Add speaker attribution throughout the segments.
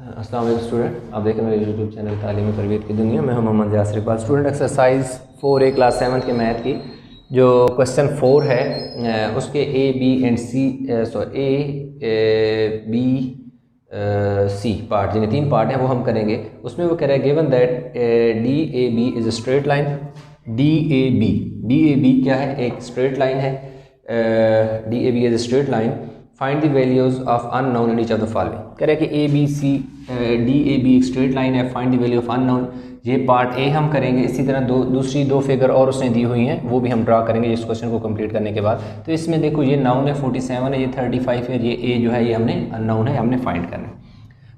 Speaker 1: अस्सलाम वालेकुम स्टूडेंट, आप देख रहे हैं मेरे यूट्यूब चैनल तालीम और तरबियत की दुनिया में। हम Mohammad Yasir Iqbal. Student exercise 4A class 7 के मैथ की जो क्वेश्चन 4 है उसके A, B and C A, B, C part, जिन्हें 3 पार्ट हैं वो हम करेंगे। उसमें वो कह रहा है given that DAB is a straight line. DAB क्या है? एक स्ट्रेट लाइन है। DAB is a straight line. Find the values of unknown in each of the following. कह रहे हैं कि ABC DAB एक स्ट्रेट लाइन है। Find the value of unknown, ये पार्ट ए हम करेंगे। इसी तरह दूसरी दो फिगर और उसने दी हुई हैं, वो भी हम ड्रा करेंगे इस क्वेश्चन को कंप्लीट करने के बाद। तो इसमें देखो, ये नाउन है 47 है, ये 35 है, ये ए जो है ये हमने अननोन है, हमने फाइंड करना है।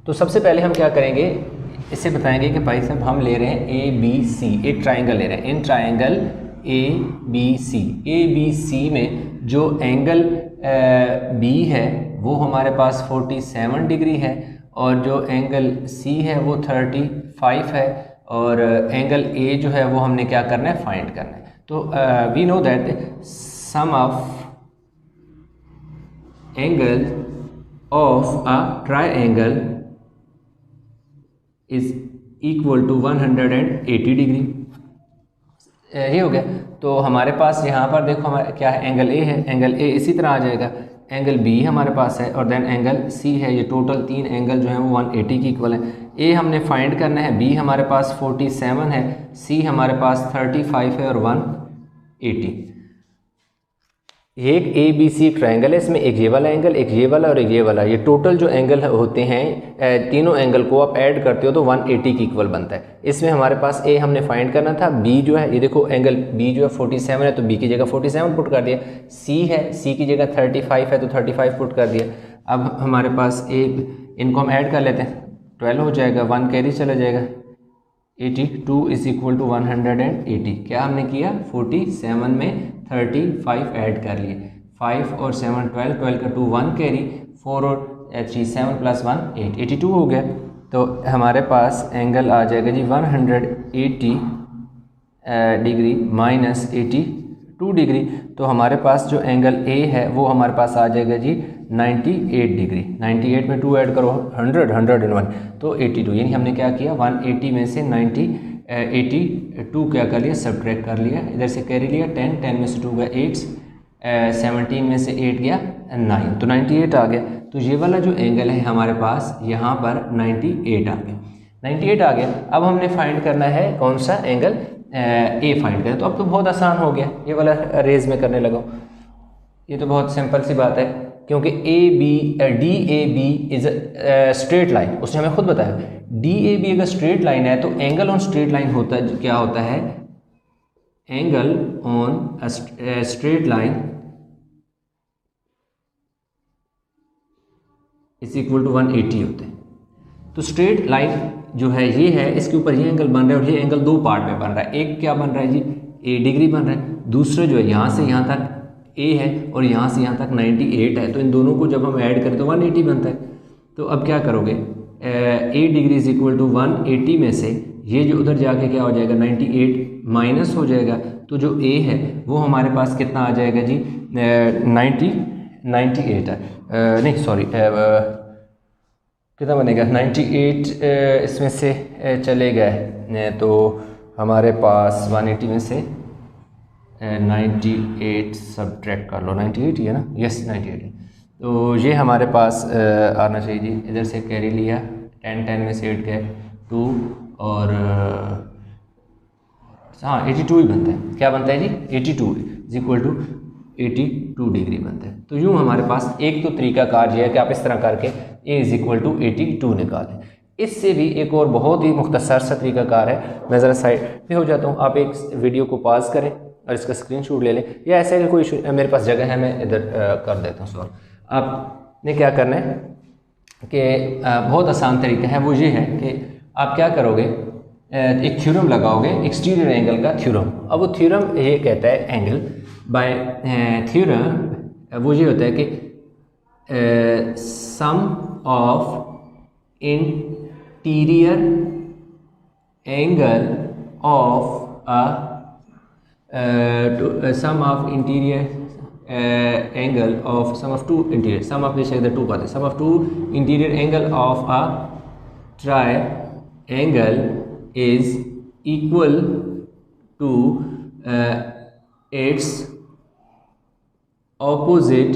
Speaker 1: तो सबसे पहले हम क्या करेंगे, इससे बताएंगे कि भाई साहब हम ले रहे हैं ABC, एक ट्राइंगल ले रहे हैं। इन ट्राइंगल ABC में जो एंगल B है वो हमारे पास 47 डिग्री है, और जो एंगल C है वो 35 है, और एंगल A जो है वो हमने क्या करना है, फाइंड करना है। तो we know that sum of angle of a triangle is equal to 180 degree. ये हो गया। तो हमारे पास यहाँ पर देखो हमारे क्या है, एंगल A है, एंगल A इसी तरह आ जाएगा, एंगल B हमारे पास है, और देन एंगल C है। ये टोटल 3 एंगल जो है वो 180 की इक्वल है। A हमने फाइंड करना है, B हमारे पास 47 है, C हमारे पास 35 है, और 180। ये एक ABC ट्रायंगल है, इसमें एक ये वाला एंगल, एक ये वाला और एक ये वाला। ये टोटल जो एंगल होते हैं, तीनों एंगल को आप ऐड करते हो तो 180 की इक्वल बनता है। इसमें हमारे पास A हमने फाइंड करना था, B जो है ये देखो एंगल B जो है 47 है, तो B की जगह 47 पुट कर दिया। C है, C की जगह 35 है, तो 35 पुट कर दिया। अब हमारे पास A, इनको हम ऐड कर लेते हैं, 12 हो जाएगा, 1 कैरी चला जाएगा, 82 इज इक्वल टू 180। क्या हमने किया, 47 में 35 ऐड कर लिए, 5 और 7 12, 12 का 2 1 कैरी, 4 और 3 7 प्लस 1 8, 82 हो गया। तो हमारे पास एंगल आ जाएगा जी 180 डिग्री माइनस 82 डिग्री। तो हमारे पास जो एंगल A है वो हमारे पास आ जाएगा जी 98 डिग्री। 98 में 2 ऐड करो, 100, 101, तो 82। यानी हमने क्या किया, 180 में से 82 क्या कर लिया, सब्ट्रैक्ट कर लिया, इधर से कैरी लिया, 10, 10 में से 2 गया 8, 17 में से 8 गया 9, तो 98 आ गया। तो ये वाला जो एंगल है हमारे पास यहाँ पर 98 आ गया, 98 आ गया। अब हमने फाइंड करना है कौन सा एंगल, A फाइंड करें। तो अब तो बहुत आसान हो गया, ये वाला रेज में करने लगा। ये तो बहुत सिंपल सी बात है, क्योंकि DAB इज स्ट्रेट लाइन, उसने हमें खुद बताया। DAB अगर स्ट्रेट लाइन है तो एंगल ऑन स्ट्रेट लाइन होता है, क्या होता है, angle on straight line is equal to 180 होते हैं। तो स्ट्रेट लाइन जो है ये है, इसके ऊपर ये एंगल बन रहा है, और ये एंगल 2 पार्ट में बन रहा है। एक क्या बन रहा है जी, A डिग्री बन रहा है, दूसरा जो है यहाँ से यहाँ तक A है, और यहाँ से यहाँ तक 98 है। तो इन दोनों को जब हम ऐड करें तो 180 बनता है। तो अब क्या करोगे, A degree is equal to 180 में से ये जो उधर जाके क्या हो जाएगा, 98 माइनस हो जाएगा। तो जो A है वो हमारे पास कितना आ जाएगा जी, 98 है, नहीं सॉरी, कितना बनेगा, 98 इसमें से चले गए, तो हमारे पास 180 में से 98 सब्ट्रैक्ट कर लो, 98 ही है ना, यस 98 है। तो ये हमारे पास आना चाहिए जी, इधर से कैरी लिया, 10, 10 में से 8 गए 2, और हाँ 82 ही बनता है। क्या बनता है जी, 82 इज इक्वल टू 82 डिग्री बनता है। तो यूँ हमारे पास एक तो तरीकाकार ये है कि आप इस तरह करके A इज इक्वल टू 82 निकालें। इससे भी एक और बहुत ही मुख्तसर सा तरीकाकार है, मैं ज़रा साइड पे हो जाता हूँ, आप एक वीडियो को पॉज करें और इसका स्क्रीनशॉट ले लें, या ऐसा कि कोई मेरे पास जगह है मैं इधर कर देता हूँ सॉल्व। आपने क्या करना है कि बहुत आसान तरीका है, वो ये है कि आप क्या करोगे, एक थ्योरम लगाओगे, एक्सटीरियर एंगल का थ्योरम। अब वो थ्योरम ये कहता है एंगल बाय थ्योरम, वो ये होता है कि sum of interior angle of sum of interior angle of sum of two interior, sum of two interior angle of a triangle is equal to its opposite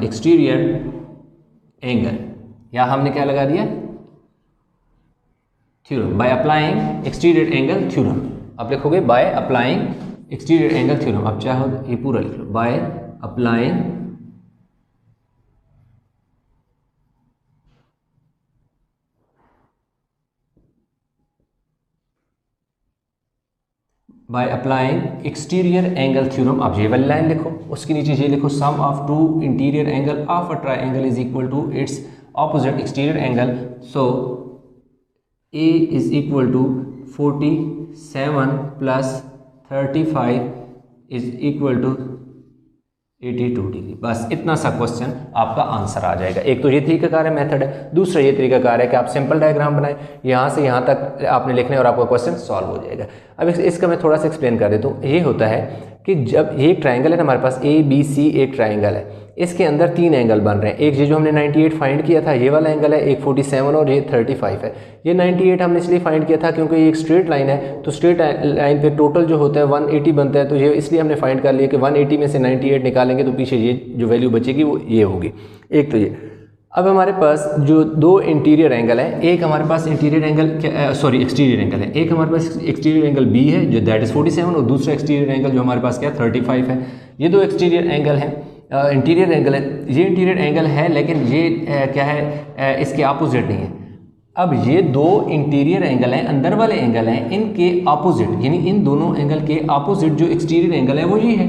Speaker 1: exterior angle, या हमने क्या लगा दिया theorem, by applying exterior angle theorem. आप लिखोगे by applying exterior angle theorem, आप चाहो ये पूरा लिख लो, by applying exterior angle theorem. आप ये वाली लाइन लिखो, उसके नीचे ये लिखो sum of two interior angle of a triangle is equal to its opposite exterior angle. So A is equal to 47 plus 35 is equal to 82 degree. बस इतना सा क्वेश्चन आपका आंसर आ जाएगा। एक तो ये तरीकाकार है, मेथड है। दूसरा ये तरीकाकार है कि आप सिंपल डायग्राम बनाएं, यहाँ से यहाँ तक आपने लिखने और आपका क्वेश्चन सॉल्व हो जाएगा। अब इसका मैं थोड़ा सा एक्सप्लेन कर देता हूँ। ये होता है कि जब ये एक ट्राइंगल है ना, हमारे पास ए बी सी एक ट्राइंगल है, इसके अंदर 3 एंगल बन रहे हैं। एक ये जो हमने 98 फाइंड किया था ये वाला एंगल है, एक 47 और ये 35 है। ये 98 हमने इसलिए फाइंड किया था क्योंकि ये एक स्ट्रेट लाइन है, तो स्ट्रेट लाइन पे टोटल जो होता है 180 बनता है, तो ये इसलिए हमने फाइंड कर लिया कि 180 में से 98 निकालेंगे तो पीछे ये जो वैल्यू बचेगी वो ये होगी। एक तो ये। अब हमारे पास जो 2 इंटीरियर एंगल है, एक हमारे पास इंटीरियर एंगल एक्सटीरियर एंगल है, एक हमारे पास एक्सटीरियर एंगल बी है जो दैट इज़ 47 और दूसरा एक्सटीरियर एंगल जो हमारे पास क्या 35 है। ये 2 एक्सटीरियर एंगल हैं, इंटीरियर एंगल है। ये इंटीरियर एंगल है लेकिन ये क्या है इसके अपोजिट नहीं है। अब ये 2 इंटीरियर एंगल हैं, अंदर वाले एंगल हैं, इनके अपोजिट यानी इन दोनों एंगल के अपोजिट जो एक्सटीरियर एंगल है वो ये है।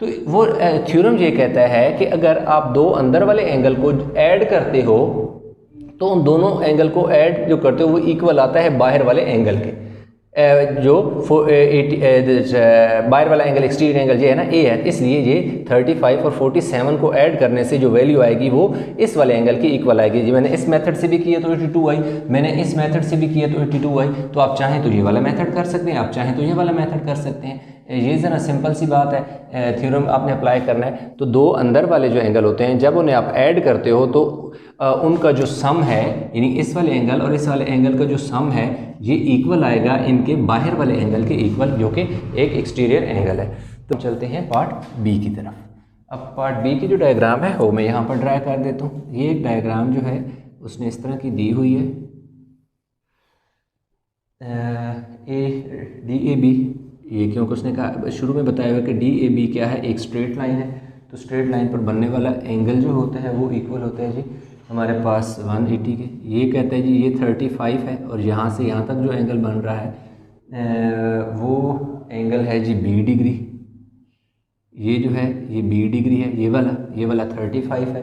Speaker 1: तो वो थ्योरम ये कहता है कि अगर आप 2 अंदर वाले एंगल को ऐड करते हो तो उन दोनों एंगल को ऐड जो करते हो वो इक्वल आता है बाहर वाले एंगल के। जो बाहर वाला एंगल एक्सटीरियर एंगल ये है ना ए है, इसलिए ये 35 और 47 को ऐड करने से जो वैल्यू आएगी वो इस वाले एंगल की इक्वल आएगी। जी मैंने इस मेथड से भी किया तो 82 आई, मैंने इस मेथड से भी किया तो 82 आई। तो आप चाहें तो ये वाला मेथड कर सकते हैं, आप चाहें तो ये वाला मेथड कर सकते हैं। ये ज़रा सिंपल सी बात है, थ्योरम आपने अप्लाई करना है। तो 2 अंदर वाले जो एंगल होते हैं जब उन्हें आप ऐड करते हो तो उनका जो सम है यानी इस वाले एंगल और इस वाले एंगल का जो सम है ये इक्वल आएगा इनके बाहर वाले एंगल के इक्वल, जो कि एक एक्सटीरियर एंगल है। तो चलते हैं पार्ट बी की तरफ। अब पार्ट बी की जो डायग्राम है वो मैं यहाँ पर ड्रा कर देता हूँ। ये एक डायग्राम जो है उसने इस तरह की दी हुई है, DAB। ये क्योंकि उसने कहा शुरू में बताया हुआ कि DAB क्या है, एक स्ट्रेट लाइन है। तो स्ट्रेट लाइन पर बनने वाला एंगल जो होता है वो इक्वल होता है जी हमारे पास 180 के। ये कहता है जी ये 35 है और यहाँ से यहाँ तक जो एंगल बन रहा है वो एंगल है जी 20 डिग्री। ये जो है ये 20 डिग्री है, ये वाला 35 है।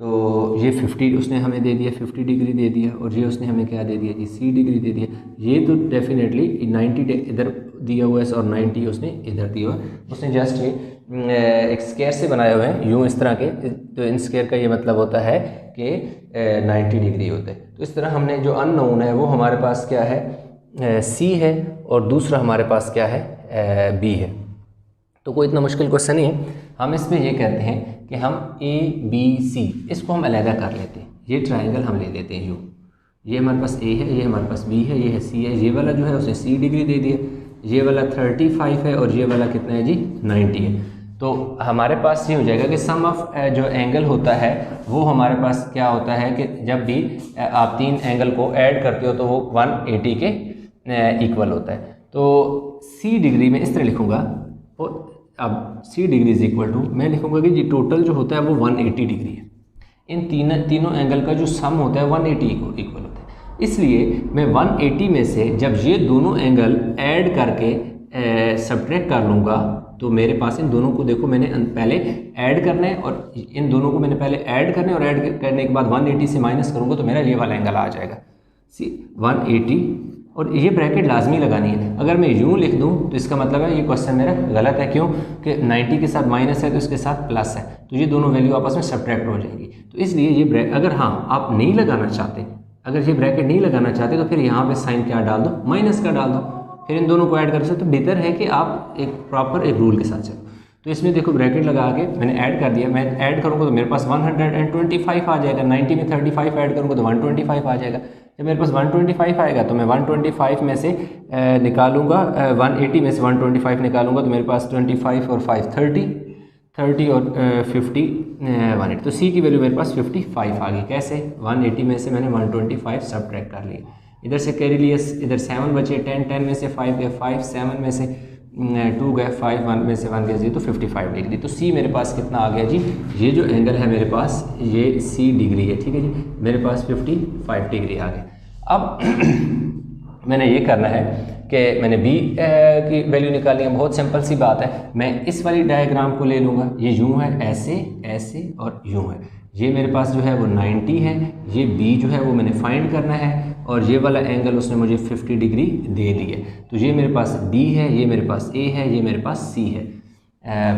Speaker 1: तो ये 50 उसने हमें दे दिया, 50 डिग्री दे दिया, और ये उसने हमें क्या दे दिया जी 60 डिग्री दे दिया। ये तो डेफिनेटली 90 इधर दिया हुआ है और 90 उसने इधर दिया हुआ है। उसने जस्ट ये एक स्केयर से बनाए हुए हैं यूँ इस तरह के। तो इन स्केयर का ये मतलब होता है कि 90 डिग्री होता है। तो इस तरह हमने जो अननोन है वो हमारे पास क्या है C है और दूसरा हमारे पास क्या है B है। तो कोई इतना मुश्किल क्वेश्चन नहीं है। हम इसमें ये कहते हैं कि हम ABC इसको हम अलहदा कर लेते हैं। ये ट्राइंगल हम ले लेते हैं ये हमारे पास A है, ये हमारे पास B है, ये है C है। ये वाला जो है उसने 60 डिग्री दे दिया, ये वाला 35 है और ये वाला कितना है जी 90 है। तो हमारे पास ये हो जाएगा कि सम ऑफ जो एंगल होता है वो हमारे पास क्या होता है कि जब भी आप 3 एंगल को ऐड करते हो तो वो 180 के इक्वल होता है। तो C डिग्री में इस तरह लिखूँगा और अब C degree is equal to मैं लिखूँगा कि जी टोटल जो होता है वो 180 डिग्री है। इन तीनों एंगल का जो सम होता है 180 इक्वल होता है। इसलिए मैं 180 में से जब ये दोनों एंगल ऐड करके सब्ट्रैक्ट कर लूँगा तो मेरे पास इन दोनों को देखो मैंने पहले ऐड करना है और इन दोनों को मैंने पहले ऐड करना है और ऐड करने के बाद 180 से माइनस करूँगा तो मेरा ये वाला एंगल आ जाएगा 180। और ये ब्रैकेट लाजमी लगानी है। अगर मैं यूँ लिख दूँ तो इसका मतलब है ये क्वेश्चन मेरा गलत है। क्यों कि 90 के साथ माइनस है तो इसके साथ प्लस है, तो ये दोनों वैल्यू आपस में सब्ट्रैक्ट हो जाएंगी। तो इसलिए ये अगर हाँ आप नहीं लगाना चाहते, अगर ये ब्रैकेट नहीं लगाना चाहते तो फिर यहाँ पे साइन क्या डाल दो, माइनस का डाल दो, फिर इन दोनों को ऐड कर सकते। तो बेहतर है कि आप एक प्रॉपर एक रूल के साथ चलो। तो इसमें देखो ब्रैकेट लगा के मैंने ऐड कर दिया, मैं ऐड करूँगा तो मेरे पास 125 आ जाएगा, 90 में 35 ऐड करूँगा तो 125 आ जाएगा। जब मेरे पास 125 आएगा तो मैं 125 में से निकालूंगा 180 में से 125 निकालूंगा तो मेरे पास 25 और 5 30 और 50 180, तो सी की वैल्यू मेरे पास 55 आ गई। कैसे? 180 में से मैंने 125 सब्ट्रैक्ट कर लिया, इधर से कैरी लिया, इधर 7 बचे, 10 में से 5 गए, 5 7 में से 2 गए, 5 1 में से 1 गए, तो 55 डिग्री। तो सी मेरे पास कितना आ गया जी? ये जो एंगल है मेरे पास ये सी डिग्री है, ठीक है जी, मेरे पास 55 डिग्री आ गया। अब मैंने ये करना है कि मैंने बी की वैल्यू निकाली है, बहुत सिंपल सी बात है। मैं इस वाली डायग्राम को ले लूँगा, ये यूँ है, ऐसे ऐसे और यूँ है, ये मेरे पास जो है वो 90 है, ये बी जो है वो मैंने फाइंड करना है, और ये वाला एंगल उसने मुझे 50 डिग्री दे दी है। तो ये मेरे पास बी है, ये मेरे पास ए है, ये मेरे पास सी है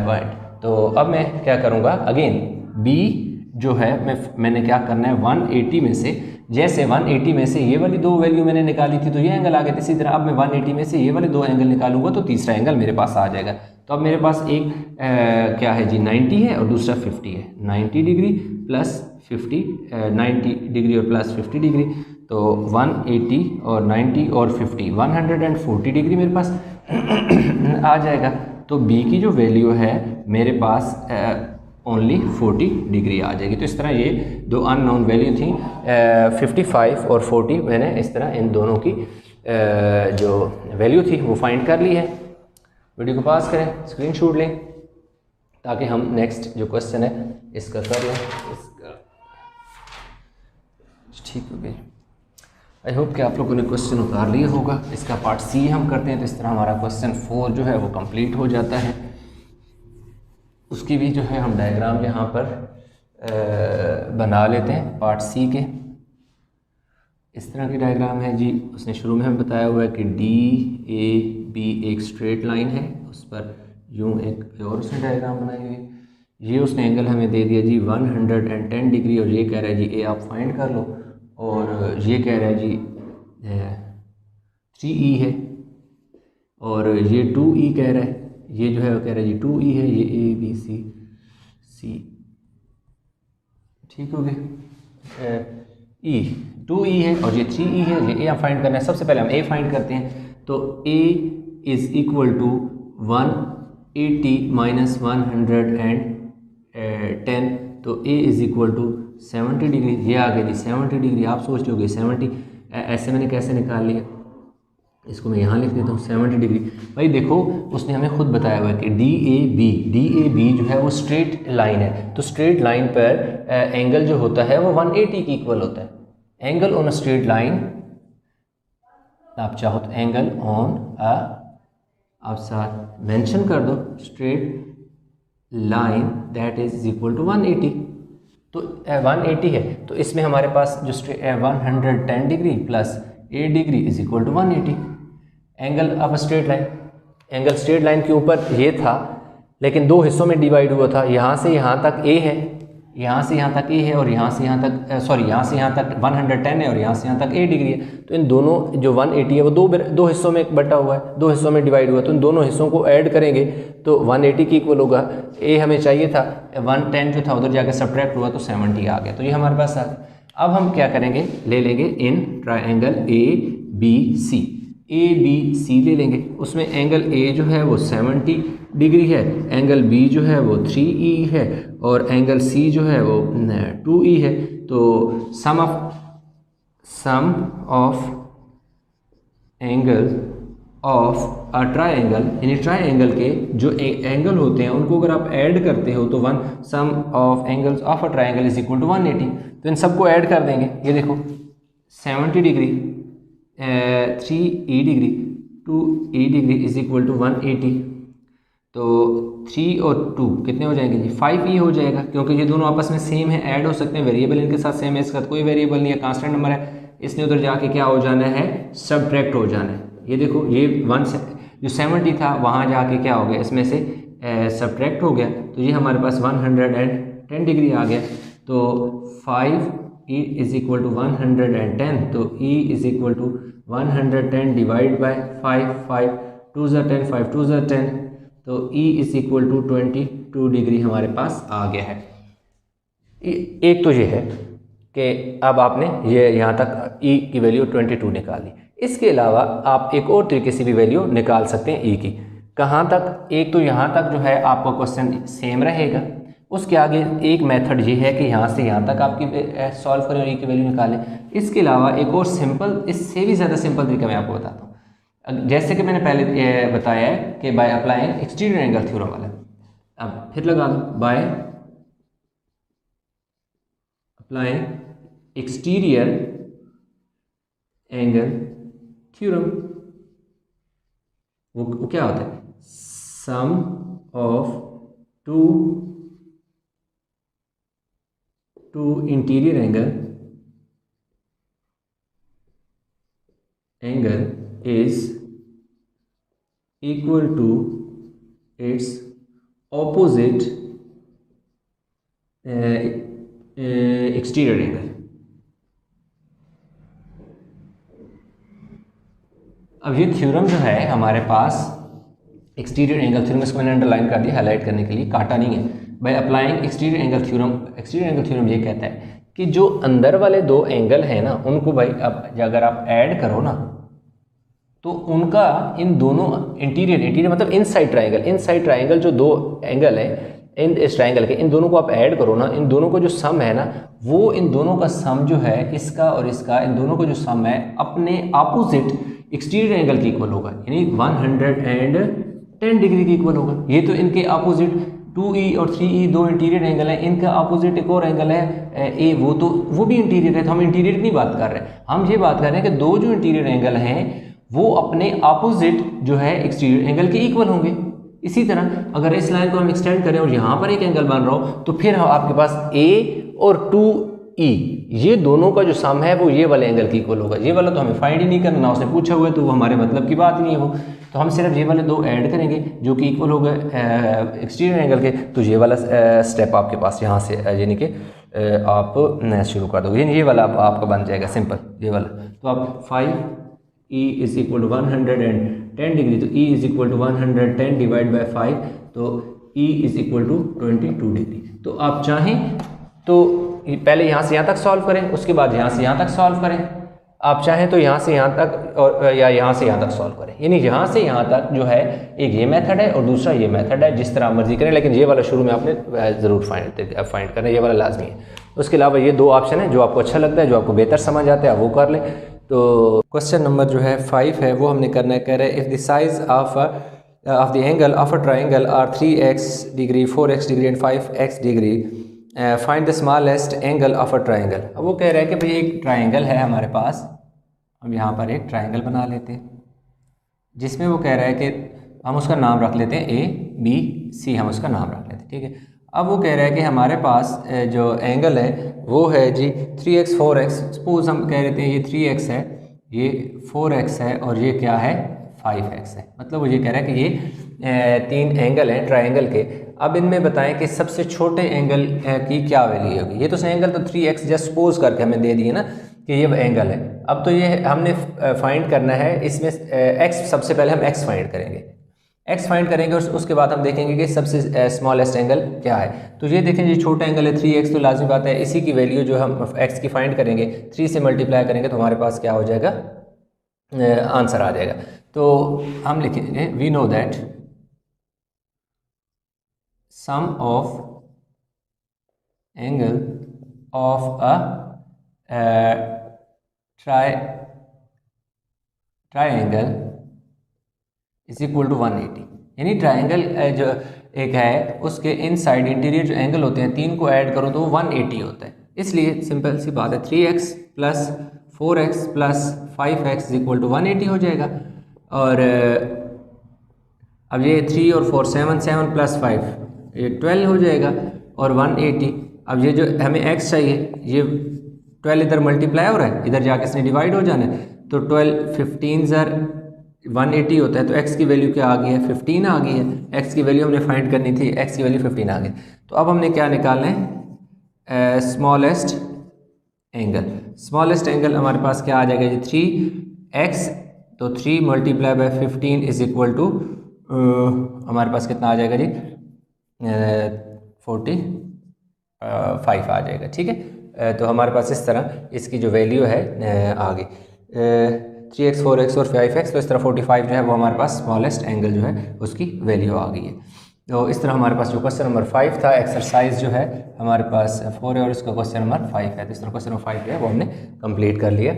Speaker 1: पॉइंट। तो अब मैं क्या करूँगा, अगेन बी जो है मैंने क्या करना है, 180 में से, जैसे 180 में से ये वाली दो वैल्यू मैंने निकाली थी तो ये एंगल आ गया, इसी तरह अब मैं 180 में से ये वाले दो एंगल निकालूंगा तो तीसरा एंगल मेरे पास आ जाएगा। तो अब मेरे पास एक क्या है जी, 90 है और दूसरा 50 है, 90 डिग्री प्लस 50, 90 डिग्री और प्लस 50 डिग्री, तो 180 और 90 और 50 140 डिग्री मेरे पास आ जाएगा। तो बी की जो वैल्यू है मेरे पास ओनली 40 डिग्री आ जाएगी। तो इस तरह ये दो अननोन वैल्यू थी 55 और 40, मैंने इस तरह इन दोनों की जो वैल्यू थी वो फाइंड कर ली है। वीडियो को पास करें, स्क्रीनशॉट लें ताकि हम नेक्स्ट जो क्वेश्चन है इसका कर लें। इसका ठीक हो गई। आई होप कि आप लोगों ने क्वेश्चन उतार लिया होगा। इसका पार्ट सी हम करते हैं तो इस तरह हमारा क्वेश्चन 4 जो है वो कंप्लीट हो जाता है। उसकी भी जो है हम डायग्राम यहाँ पर बना लेते हैं पार्ट सी के। इस तरह की डायग्राम है जी। उसने शुरू में हमें बताया हुआ है कि डी ए बी एक स्ट्रेट लाइन है, उस पर यूँ एक और उसने डायग्राम बनाई हुई। ये उसने एंगल हमें दे दिया जी 110 डिग्री, और ये कह रहा है जी ए आप फाइंड कर लो, और ये कह रहा है जी 3E है, और ये 2E कह रहा है, ये जो है वो कह रहा है जी 2E है, ये A B C ठीक हो गया। E 2E है और ये 3E है, ये A आप फाइंड करना है। सबसे पहले हम A फाइंड करते हैं, तो A is equal to 180 minus 110, तो A is equal to 70 degree. ये आ गया जी 70 डिग्री। आप सोच रहे हो 70 ऐसे मैंने कैसे निकाल लिया, इसको मैं यहाँ लिख देता हूँ 70 डिग्री। भाई देखो उसने हमें खुद बताया हुआ है कि डी ए बी जो है वो स्ट्रेट लाइन है, तो स्ट्रेट लाइन पर एंगल जो होता है वो 180 के इक्वल होता है। Angle on a straight line, आप चाहो तो एंगल ऑन अ, आप साथ मेंशन कर दो, straight line that is equal to 180। तो 180 है, तो इसमें हमारे पास जो 110 degree plus 8 degree is equal to 180। Angle of straight line, angle straight line के ऊपर ये था लेकिन दो हिस्सों में डिवाइड हुआ था। यहाँ से यहाँ तक A है, यहाँ से यहाँ तक A है, और यहाँ से यहाँ तक यहाँ से यहाँ तक 110 है, और यहाँ से यहाँ तक 8 डिग्री है। तो इन दोनों जो 180 है वो दो हिस्सों में बटा हुआ है, दो हिस्सों में डिवाइड हुआ है। तो इन दोनों हिस्सों को ऐड करेंगे तो 180 की इक्वल होगा। A हमें चाहिए था 110 जो था उधर जाकर सब्ट्रैक्ट हुआ तो 70 आ गया। तो ये हमारे पास आ गया। अब हम क्या करेंगे, ले लेंगे इन ट्राइंगल ABC, ABC ले लेंगे। उसमें एंगल A जो है वो 70 डिग्री है, एंगल B जो है वो 3E है, और एंगल C जो है वो 2E है। तो sum of angle of a triangle, यानी ट्राइंगल के जो एंगल होते हैं उनको अगर आप ऐड करते हो तो sum of angles of a triangle is equal to 180। तो इन सबको ऐड कर देंगे। ये देखो 70 degree 3E degree 2E degree is equal to 180। तो 3 और 2 कितने हो जाएंगे जी, 5E हो जाएगा, क्योंकि ये दोनों आपस में सेम है, ऐड हो सकते हैं। वेरिएबल इनके साथ सेम है, इसका कोई वेरिएबल नहीं है, कांस्टेंट नंबर है। इसने उधर जाके क्या हो जाना है, सब्ट्रैक्ट हो जाना है। ये देखो ये 1 जो 70 था वहाँ जाके क्या हो गया, इसमें से सब्ट्रैक्ट हो गया, तो ये हमारे पास 110 डिग्री आ गया। तो 5E इज इक्वल टू 110, तो E is equal to 110 divide by 5, 5 2 ज़ा 10, 5 2 ज़ा 10, तो E is equal to 22 degree हमारे पास आ गया है। एक तो ये है कि अब आपने ये यहाँ तक E की वैल्यू 22 निकाली। इसके अलावा आप एक और तरीके से भी वैल्यू निकाल सकते हैं E की। कहाँ तक? एक तो यहाँ तक जो है आपका क्वेश्चन सेम रहेगा, उसके आगे एक मेथड ये है कि यहाँ से यहाँ तक आपकी सॉल्व करें और E की वैल्यू निकालें। इसके अलावा एक और सिंपल, इससे भी ज़्यादा सिंपल तरीका मैं आपको बताता हूँ। जैसे कि मैंने पहले बताया है कि by applying exterior angle theorem वाला, अब फिर लगा दो, by applying exterior angle theorem, वो क्या होता है? Sum of two interior angle is equal to its opposite exterior angle। अब ये थ्योरम जो है हमारे पास एक्सटीरियर एंगल थ्योरम, इसको मैंने अंडरलाइन कर दिया हाईलाइट करने के लिए, काटा नहीं है। Bye applying exterior angle theorem, exterior angle theorem ये कहता है कि जो अंदर वाले दो एंगल हैं ना, उनको भाई अब अगर आप ऐड करो ना, तो उनका इन दोनों इंटीरियर मतलब इनसाइड ट्राइंगल जो दो एंगल है इस ट्राइंगल के, इन दोनों को आप ऐड करो ना, इन दोनों को जो सम है ना, वो इन दोनों का सम जो है, इसका और इसका, इन दोनों को जो सम है अपने अपोजिट एक्सटीरियर एंगल के इक्वल होगा, यानी 110 डिग्री के इक्वल होगा। ये तो इनके अपोजिट 2E और 3E दो इंटीरियर एंगल है, इनका अपोजिट एक और एंगल है ए, वो भी इंटीरियर है। तो हम इंटीरियर की नहीं बात कर रहे हैं, हम ये बात कर रहे हैं कि दो जो इंटीरियर एंगल हैं वो अपने अपोजिट जो है एक्सटीरियर एंगल के इक्वल होंगे। इसी तरह अगर इस लाइन को हम एक्सटेंड करें और यहाँ पर एक एंगल बन रहा हो, तो फिर आपके पास A और 2E ये दोनों का जो सम है वो ये वाले एंगल के इक्वल होगा। ये वाला तो हमें फाइंड ही नहीं करना, ना उसने पूछा हुआ है, तो वो हमारे मतलब की बात नहीं है वो। तो हम सिर्फ ये वाले दो ऐड करेंगे जो कि इक्वल होगा एक्सटीरियर एंगल के। तो ये वाला स्टेप आपके पास यहाँ से यानी कि आप शुरू कर दोगे, ये वाला आपका बन जाएगा सिंपल, ये वाला। तो आप 5E is equal to 110 degree, तो E is equal to 110 divide by 5, तो E is equal to 22 degree. तो आप चाहें तो पहले यहाँ से यहाँ तक सॉल्व करें, उसके बाद यहाँ से यहाँ तक सॉल्व करें। आप चाहें तो यहाँ से यहाँ तक और या यहाँ से यहाँ तक सॉल्व करें, यानी यहाँ से यहाँ तक जो है एक ये मेथड है और दूसरा ये मेथड है, जिस तरह मर्जी करें, लेकिन ये वाला शुरू में आपने ज़रूर फाइंड करना है, ये वाला लाजमी है। उसके अलावा ये दो ऑप्शन है, जो आपको अच्छा लगता है, जो आपको बेहतर समझ आता है, वो कर लें। तो क्वेश्चन नंबर जो है 5 है, वो हमने करना है, कह रहे हैं if the size of the angle of a triangle are 3x degree 4x degree and 5x degree, find the smallest angle of a triangle. अब वो कह रहा है कि भाई एक ट्राइंगल है हमारे पास, हम यहाँ पर एक ट्राइंगल बना लेते हैं, जिसमें वो कह रहा है कि हम उसका नाम रख लेते हैं ABC, हम उसका नाम रख लेते हैं, ठीक है। अब वो कह रहा है कि हमारे पास जो एंगल है वो है जी 3x 4x, सपोज हम कह रहे थे ये 3x है, ये 4x है और ये क्या है 5x है। मतलब वो ये कह रहा है कि ये तीन एंगल हैं ट्राइंगल के। अब इनमें बताएं कि सबसे छोटे एंगल की क्या वैल्यू होगी। ये तो एंगल तो 3x जस्ट सपोज करके हमें दे दिए ना कि ये एंगल है। अब तो ये हमने फाइंड करना है, इसमें x सबसे पहले हम x फाइंड करेंगे, x फाइंड करेंगे और उसके बाद हम देखेंगे कि सबसे स्मॉलेस्ट एंगल क्या है। तो ये देखें जी छोटा एंगल है 3x, तो लाजमी बात है इसी की वैल्यू जो हम x की फाइंड करेंगे 3 से मल्टीप्लाई करेंगे तो हमारे पास क्या हो जाएगा, आंसर आ जाएगा। तो हम लिखेंगे we know that sum of angle of a triangle is equal to 180, यानी ट्राइंगल जो एक है उसके इनसाइड इंटीरियर जो एंगल होते हैं तीन को ऐड करो तो वो 180 होता है। इसलिए सिंपल सी बात है 3x plus 4x plus 5x is equal to 180 हो जाएगा। और अब ये 3 और 4 7 7 प्लस 5 ये 12 हो जाएगा और 180। अब ये जो हमें x चाहिए ये 12 इधर मल्टीप्लाई हो रहा है, इधर जाके इसने डिवाइड हो जाना है, तो 12 15 ज़र 180 होता है, तो x की वैल्यू क्या आ गई है 15 आ गई है। x की वैल्यू हमने फाइंड करनी थी, x की वैल्यू 15 आ गई। तो अब हमने क्या निकालना है, स्मॉलेस्ट एंगल। स्मॉलेस्ट एंगल हमारे पास क्या आ जाएगा जी 3x, तो 3 multiply by 15 is equal to हमारे पास कितना आ जाएगा जी, 45 आ जाएगा। ठीक है, तो हमारे पास इस तरह इसकी जो वैल्यू है आ गई 3x 4x और 5x, तो इस तरह 45 जो है वो हमारे पास स्मॉलेस्ट एंगल जो है उसकी वैल्यू आ गई है। तो इस तरह हमारे पास जो क्वेश्चन नंबर 5 था, एक्सरसाइज जो है हमारे पास 4 है और इसका क्वेश्चन नंबर 5 है, तो इस तरह क्वेश्चन नंबर 5 जो है वो हमने कंप्लीट कर लिया।